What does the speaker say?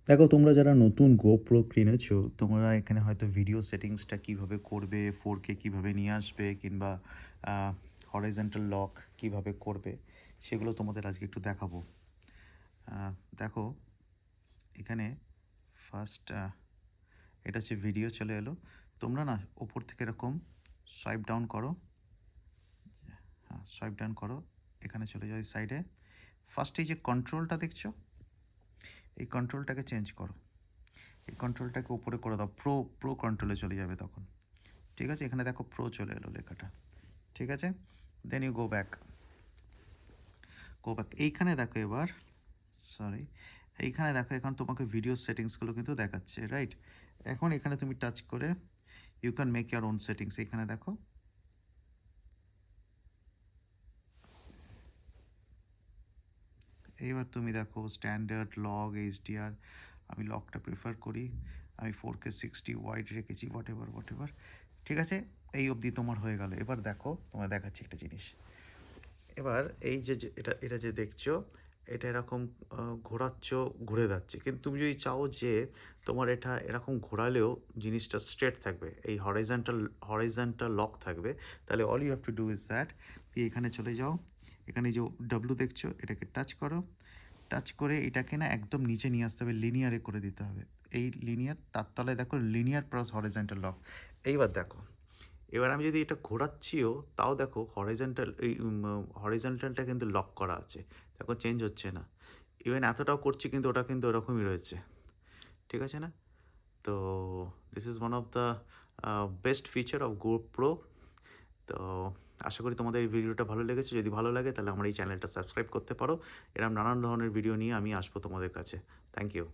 দেখো তোমরা যারা নতুন GoPro কিনেছো, তোমরা এখানে হয়তো ভিডিও সেটিংসটা কিভাবে করবে, 4K কিভাবে নিয়ে আসবে কিংবা হরাইজন্টাল লক কিভাবে করবে সেগুলো তোমাদের আজকে একটু দেখাবো। দেখো এখানে ফার্স্ট এটা হচ্ছে ভিডিও চলে এলো। তোমরা না ওপর থেকে এরকম সোয়াইপ ডাউন করো, হ্যাঁ সোয়াইপ ডাউন করো, এখানে চলে যাও এই সাইডে। ফার্স্ট এই যে কন্ট্রোলটা দেখছো, এই কন্ট্রোলটাকে চেঞ্জ করো, এই কন্ট্রোলটাকে উপরে করে দাও, প্রো প্রো কন্ট্রোলে চলে যাবে তখন। ঠিক আছে, এখানে দেখো প্রো চলে এলো লেখাটা। ঠিক আছে, দেন ইউ গো ব্যাক এইখানে দেখো এবার, সরি, এইখানে দেখো এখন তোমাকে ভিডিও সেটিংসগুলো কিন্তু দেখাচ্ছে, রাইট? এখন এখানে তুমি টাচ করে you can make your own settings. এখানে দেখো এইবার তুমি দেখো স্ট্যান্ডার্ড লগ এইচডিআর, আমি লগটা প্রেফার করি, আমি 4K 60 ওয়াইড রেখেছি, হোয়াট এভার। ঠিক আছে, এই অবধি তোমার হয়ে গেল। এবার দেখো তোমায় দেখাচ্ছি একটা জিনিস। এবার এই যে এটা এটা যে দেখছো, এটা এরকম ঘোরাচ্ছ, ঘুরে যাচ্ছে, কিন্তু তুমি যদি চাও যে তোমার এটা এরকম ঘোরালেও জিনিসটা স্ট্রেট থাকবে, এই হরাইজন্টাল লক থাকবে, তাহলে all you have to do is that, দিয়ে এখানে চলে যাও, এখানে যে ডাব্লু দেখছো এটাকে টাচ করো, টাচ করে এটাকে না একদম নিচে নিয়ে আসতে হবে, লিনিয়ারে করে দিতে হবে। এই লিনিয়ার, তার তলায় দেখো লিনিয়ার প্লাস হরাইজন্টাল লক। এইবার দেখো, এবার আমি যদি এটা ঘোরাচ্ছিও তাও দেখো হরাইজন্টাল, এই হরাইজন্টালটা কিন্তু লক করা আছে, দেখো চেঞ্জ হচ্ছে না। ইভেন এতটাও করছি কিন্তু ওটা কিন্তু ওরকমই রয়েছে। ঠিক আছে না? তো this is one of the best feature of GoPro। তো আশা করি তোমাদের এই ভিডিওটা ভালো লেগেছে। যদি ভালো লাগে তাহলে আমার এই চ্যানেলটা সাবস্ক্রাইব করতে পারো। এরকম নানান ধরনের ভিডিও নিয়ে আমি আসবো তোমাদের কাছে। Thank you.